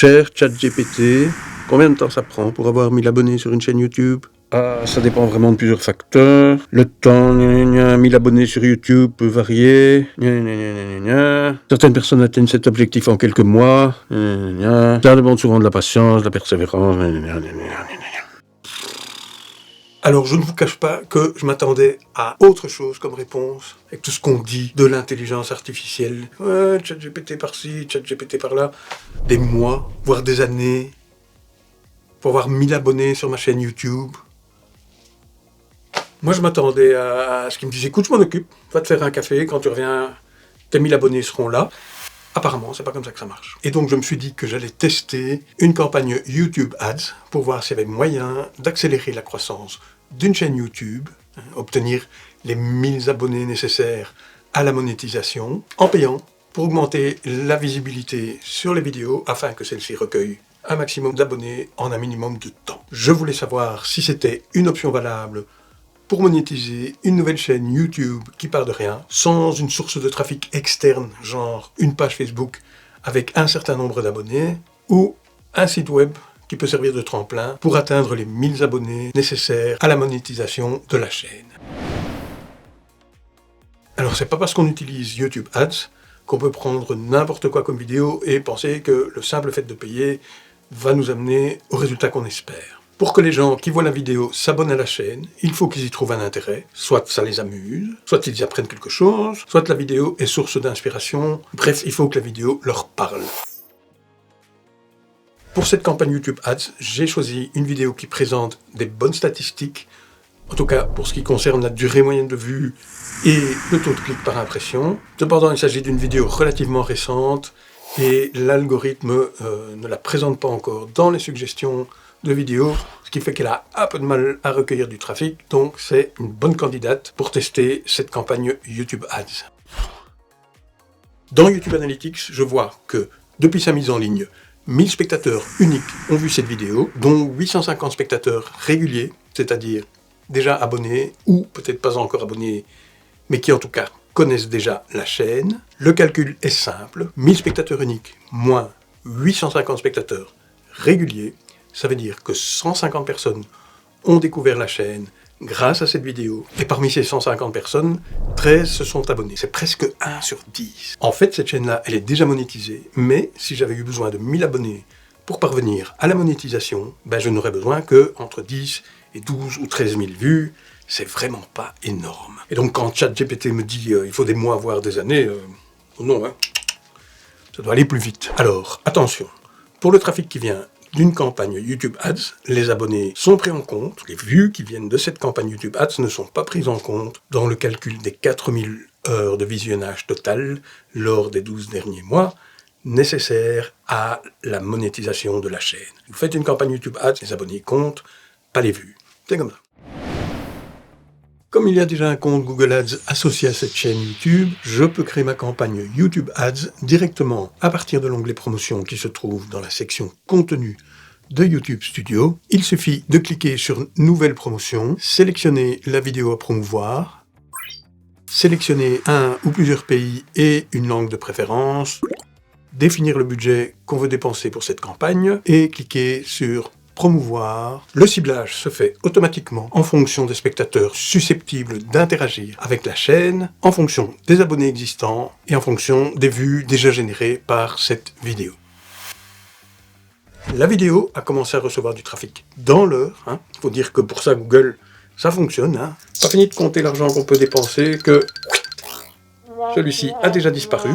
Cher ChatGPT, combien de temps ça prend pour avoir 1000 abonnés sur une chaîne YouTube? Ah, ça dépend vraiment de plusieurs facteurs. Le temps, 1000 abonnés sur YouTube peut varier. Certaines personnes atteignent cet objectif en quelques mois. Ça demande souvent de la patience, de la persévérance. Alors, je ne vous cache pas que je m'attendais à autre chose comme réponse, avec tout ce qu'on dit de l'intelligence artificielle. Ouais, ChatGPT par-ci, ChatGPT par-là. Des mois, voire des années, pour avoir 1000 abonnés sur ma chaîne YouTube. Moi, je m'attendais à ce qu'il me dise, écoute, je m'en occupe, va te faire un café, quand tu reviens, tes 1000 abonnés seront là. Apparemment, c'est pas comme ça que ça marche. Et donc, je me suis dit que j'allais tester une campagne YouTube Ads pour voir s'il y avait moyen d'accélérer la croissance d'une chaîne YouTube, obtenir les 1000 abonnés nécessaires à la monétisation, en payant pour augmenter la visibilité sur les vidéos afin que celles-ci recueillent un maximum d'abonnés en un minimum de temps. Je voulais savoir si c'était une option valable pour monétiser une nouvelle chaîne YouTube qui part de rien, sans une source de trafic externe, genre une page Facebook avec un certain nombre d'abonnés, ou un site web qui peut servir de tremplin pour atteindre les 1000 abonnés nécessaires à la monétisation de la chaîne. Alors c'est pas parce qu'on utilise YouTube Ads qu'on peut prendre n'importe quoi comme vidéo et penser que le simple fait de payer va nous amener au résultat qu'on espère. Pour que les gens qui voient la vidéo s'abonnent à la chaîne, il faut qu'ils y trouvent un intérêt. Soit ça les amuse, soit ils y apprennent quelque chose, soit la vidéo est source d'inspiration. Bref, il faut que la vidéo leur parle. Pour cette campagne YouTube Ads, j'ai choisi une vidéo qui présente des bonnes statistiques, en tout cas pour ce qui concerne la durée moyenne de vue et le taux de clic par impression. Cependant, il s'agit d'une vidéo relativement récente et l'algorithme ne la présente pas encore dans les suggestions de vidéos, ce qui fait qu'elle a un peu de mal à recueillir du trafic, donc c'est une bonne candidate pour tester cette campagne YouTube Ads. Dans YouTube Analytics, je vois que depuis sa mise en ligne, 1000 spectateurs uniques ont vu cette vidéo, dont 850 spectateurs réguliers, c'est-à-dire déjà abonnés, ou peut-être pas encore abonnés, mais qui en tout cas connaissent déjà la chaîne. Le calcul est simple, 1000 spectateurs uniques moins 850 spectateurs réguliers, ça veut dire que 150 personnes ont découvert la chaîne grâce à cette vidéo. Et parmi ces 150 personnes, 13 se sont abonnés. C'est presque 1 sur 10. En fait, cette chaîne-là, elle est déjà monétisée. Mais si j'avais eu besoin de 1000 abonnés pour parvenir à la monétisation, je n'aurais besoin que entre 10 et 12 ou 13 000 vues. C'est vraiment pas énorme. Et donc quand ChatGPT me dit il faut des mois, voire des années, non, ça doit aller plus vite. Alors, attention, pour le trafic qui vient d'une campagne YouTube Ads, les abonnés sont pris en compte. Les vues qui viennent de cette campagne YouTube Ads ne sont pas prises en compte dans le calcul des 4000 heures de visionnage total lors des 12 derniers mois nécessaires à la monétisation de la chaîne. Vous faites une campagne YouTube Ads, les abonnés comptent, pas les vues. C'est comme ça. Comme il y a déjà un compte Google Ads associé à cette chaîne YouTube, je peux créer ma campagne YouTube Ads directement à partir de l'onglet promotion qui se trouve dans la section contenu de YouTube Studio. Il suffit de cliquer sur nouvelle promotion, sélectionner la vidéo à promouvoir, sélectionner un ou plusieurs pays et une langue de préférence, définir le budget qu'on veut dépenser pour cette campagne et cliquer sur promouvoir. Le ciblage se fait automatiquement en fonction des spectateurs susceptibles d'interagir avec la chaîne, en fonction des abonnés existants et en fonction des vues déjà générées par cette vidéo. La vidéo a commencé à recevoir du trafic dans l'heure. Il faut dire que pour ça, Google, ça fonctionne. Pas fini de compter l'argent qu'on peut dépenser que celui-ci a déjà disparu.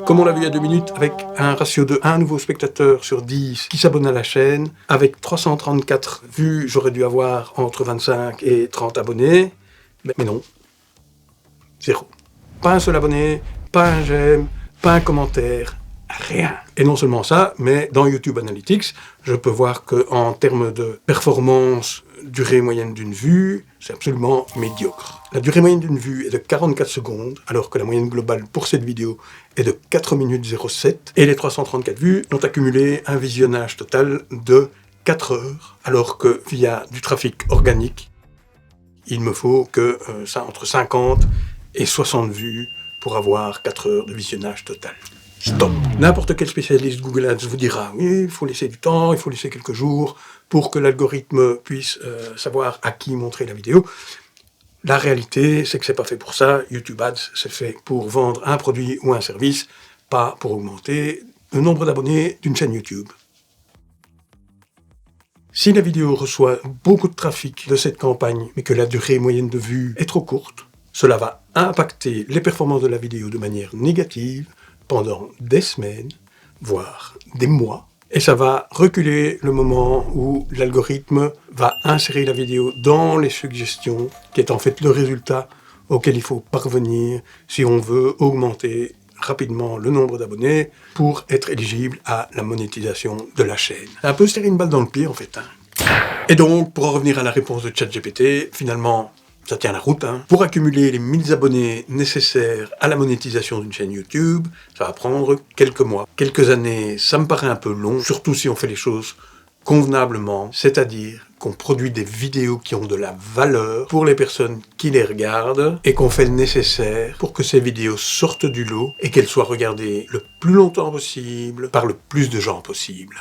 Comme on l'a vu il y a 2 minutes, avec un ratio de 1 nouveau spectateur sur 10 qui s'abonne à la chaîne, avec 334 vues, j'aurais dû avoir entre 25 et 30 abonnés. Mais non, 0. Pas un seul abonné, pas un j'aime, pas un commentaire, rien. Et non seulement ça, mais dans YouTube Analytics, je peux voir qu'en termes de performance, durée moyenne d'une vue, c'est absolument médiocre. La durée moyenne d'une vue est de 44 secondes, alors que la moyenne globale pour cette vidéo est de 4 minutes 07, et les 334 vues ont accumulé un visionnage total de 4 heures, alors que via du trafic organique, il me faut que ça entre 50 et 60 vues pour avoir 4 heures de visionnage total. Stop. N'importe quel spécialiste Google Ads vous dira « Oui, il faut laisser du temps, il faut laisser quelques jours pour que l'algorithme puisse savoir à qui montrer la vidéo. » La réalité, c'est que c'est pas fait pour ça. YouTube Ads, c'est fait pour vendre un produit ou un service, pas pour augmenter le nombre d'abonnés d'une chaîne YouTube. Si la vidéo reçoit beaucoup de trafic de cette campagne, mais que la durée moyenne de vue est trop courte, cela va impacter les performances de la vidéo de manière négative pendant des semaines, voire des mois. Et ça va reculer le moment où l'algorithme va insérer la vidéo dans les suggestions, qui est en fait le résultat auquel il faut parvenir si on veut augmenter rapidement le nombre d'abonnés pour être éligible à la monétisation de la chaîne. C'est un peu se tirer une balle dans le pied en fait. Et donc, pour en revenir à la réponse de ChatGPT, finalement, ça tient la route. Pour accumuler les 1000 abonnés nécessaires à la monétisation d'une chaîne YouTube, ça va prendre quelques mois. Quelques années, ça me paraît un peu long, surtout si on fait les choses convenablement, c'est-à-dire qu'on produit des vidéos qui ont de la valeur pour les personnes qui les regardent et qu'on fait le nécessaire pour que ces vidéos sortent du lot et qu'elles soient regardées le plus longtemps possible par le plus de gens possible.